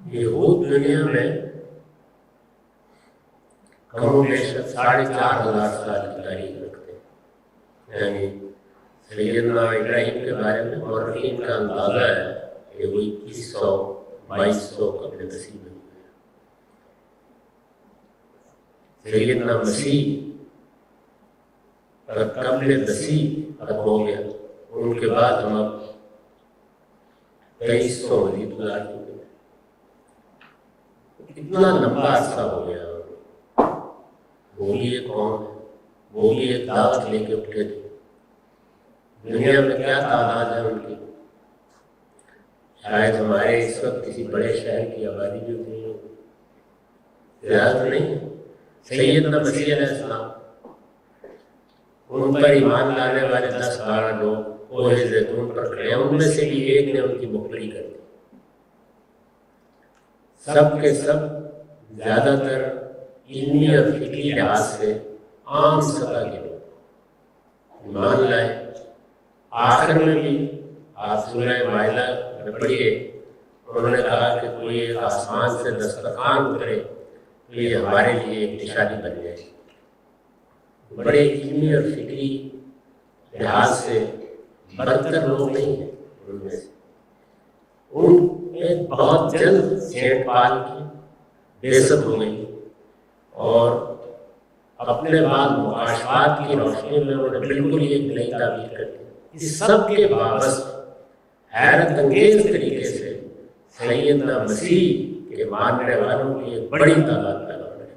यहूद दुनिया में कम बेश 4,500 साल की तारीख रखते हैं। यानी सैयदना इब्राहिम के बारे में मौरखीन का अंदाजा है कि वो 2100-2200 कबल मसीह में हुए। सैयदना मसीह कबल मसीह अब हो गया, उनके बाद हम अब 2300 मजीद गुजार चुके हैं। इतना लंबा अरसा हो गया। वो भी एक कौम है, वो भी एक दावत लेके उठे थे। दुनिया में क्या तादाद है उनकी, शायद हमारे इस वक्त किसी बड़े शहर की आबादी भी उतनी होगी, ज़्यादा नहीं। सैयदना मसीह अलैहिस्सलाम, उन पर ईमान लाने वाले 10-12 लोग कोहे ज़ैतून पर खड़े, उनमें से भी एक ने उनकी मुखबरी कर दी। सब के सब ज़्यादातर इल्मी और फिक्री लिहाज से आम सतह के लोग ईमान लाए। आखिर में भी आप सूरह माइदा में पढ़िए, उन्होंने कहा कि कोई एक आसमान से दस्तरखान उतरे तो ये हमारे लिए एक निशानी बन जाए। बड़े इल्मी और फिक्री लिहाज से बदतर लोग नहीं हैं उनमें से। उनके बहुत जल्द सेंट पाल की बेइज्जत हो गई और अपने बाद मुकाशफात की रोशनी में उन्होंने बिल्कुल एक नई ताबीर कर दी। इस सब के बावजूद हैरत अंगेज तरीके से सैयदना मसीह के मानने वालों की एक बड़ी तादाद पैदा हो रही है।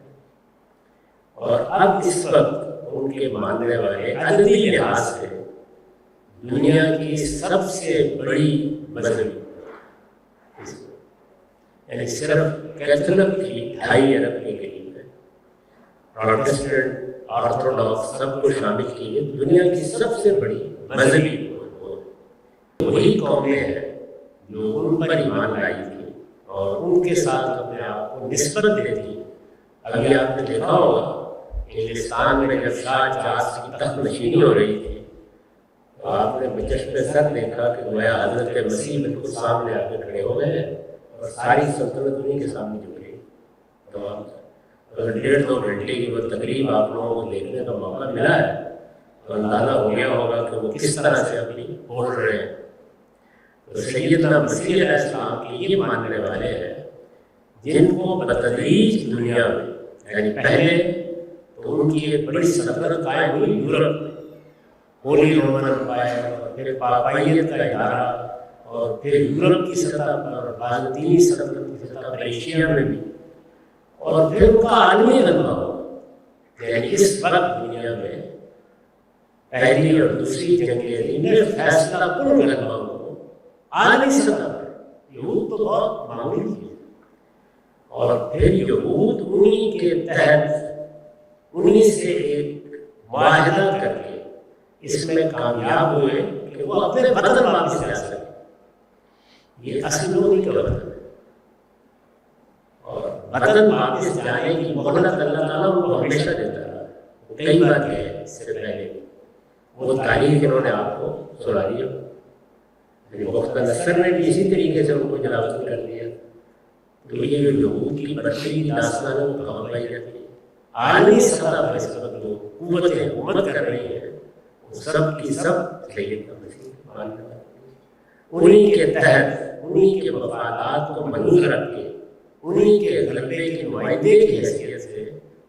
और अब इस वक्त उनके मानने वाले अददी लिहाज से दुनिया की सबसे बड़ी मजहबी, यानी सिर्फ कैथोलिक की 2.5 अरब के करीब है, प्रोटेस्टेंट ऑर्थोडॉक्स सबको शामिल किए दुनिया की सबसे बड़ी मजहबी वही कौमें हैं जो उन पर ईमान लाई थी और उनके साथ अपने आप को निस्बत देती। अभी आपने देखा होगा इंग्लिस्तान में जब शाहजहां की तख्त नशीनी हो रही थी तो आपने बचश्मे सर देखा कि गोया हजरत मसीह बिल्कुल सामने आके खड़े हो गए और सारी सल्तनत उन्हीं के सामने झुक रही। तो अगर 1.5-2 घंटे की वो तकरीब आप लोगों को देखने का मौका मिला है तो अंदाजा हो गया होगा कि वो किस तरह से अपनी बोल रहे हैं। तो सैयदना मसीह अलैहिस्सलाम के ये मानने वाले हैं जिनको बतदरीज दुनिया में, यानी पहले तो उनकी एक बड़ी सल्तनत कायम हुई यूरोप में, होली रोमन एम्पायर, फिर पापाइयत का इदारा, और फिर यूरोप की सतह पर, बाज़ंतीनी सल्तनत की सतह पर, एशिया में भी, और फिर उनका आलमी गलबा हुआ। यानी इस वक्त दुनिया में पहली और दूसरी जंग अज़ीम में फैसला कुन गलबा हुआ आलमी सतह पर। यहूद तो बहुत मामूली थी और फिर यहूद उन्हीं के तहत उन्हीं से एक वाहिदा करके इसमें कामयाब हुए कि वो अपने वतन वापस जा सके। ये असली उन्हीं का वतन है और वतन वापस जाने की मोहलत अल्लाह ताला उनको हमेशा देता है। कई बार है इससे पहले वो तारीख इन्होंने आपको सुना दी। मुख्तार नसर ने भी इसी तरीके से उनको जलावत कर दिया। तो ये जो यहूद की बदतरीन दास्तान है वो कहाँ पाई जाती है? आलमी सतह पर इस वक्त जो कुव्वतें हुकूमत कर रही हैं वो सब की सब सैयदना मसीह के मानने वाले, उन्हीं के तहत उन्हीं के मफादात को मनूज रख के उन्हीं के गलबे के नुमाइंदे की हैसियत से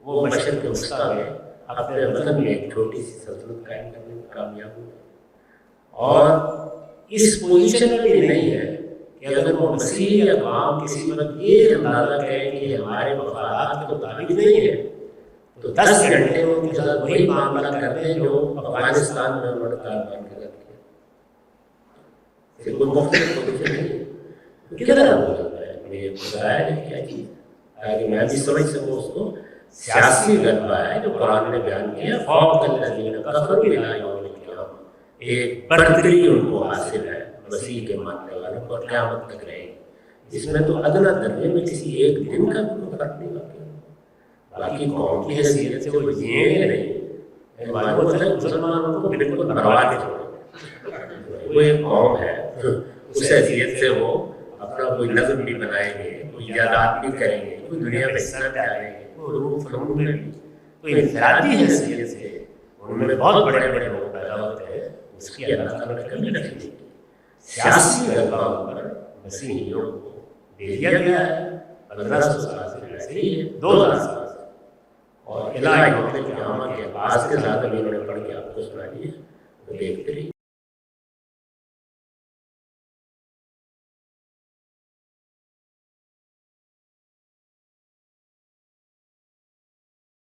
वो मशरिक़ वस्ता में अपने वतन में एक छोटी सी सल्तनत कायम करने में कामयाब हुए। और इस पोजीशन में भी नहीं है कि अगर वो मसीह या अवाम किसी वक्त ये अंदाजा करें कि हमारे मफादात के मुताबिक नहीं है तो 10 घंटे में उनके साथ वही मामला करते हैं जो अफगानिस्तान में उन्होंने तालिबान के साथ किया। कोई मुख्तलिफ पोजीशन नहीं है तो किधर हो जाता है? मुझे बताया है क्या चीज़, ताकि मैं भी समझ सकूँ उसको। सियासी गलबा है जो कुरान ने बयान किया, फ़ौक़ल्लज़ीना कफ़रू इला यौमिल क़ियामा, एक बरतरी उनको हासिल है मसीह के मानने वालों को क़यामत तक रहेगी। इसमें तो अदना दर्जे में किसी एक दिन का कोई फर्क नहीं वाक़ई। बाकी कौम की हैसियत से वो जिएंगे नहीं, मालूम है मुसलमानों को बिल्कुल बर्बाद छोड़ेंगे। वो एक कौम है, उस हैसियत से वो اپنا کوئی نظم بھی بنائیں گے، کوئی یادات بھی کریں گے، کوئی دنیا میں حصہ ڈالیں گے، کوئی روح فنون میں بھی کوئی انفرادی حیثیت سے ان میں بہت بڑے بڑے لوگ پیدا ہوتے ہیں، اس کی اللہ تعالیٰ نے کمی رکھی نہیں. سیاسی غلبہ پر مسیحیوں کو دے دیا گیا ہے. 1500 سال سے ایسے ہی ہے، 2000 سال سے. اور الہی وقت قیامت کے آغاز کے ساتھ ابھی انہوں نے پڑھ کے آپ کو سنا دیا، تو دیکھتے رہیے.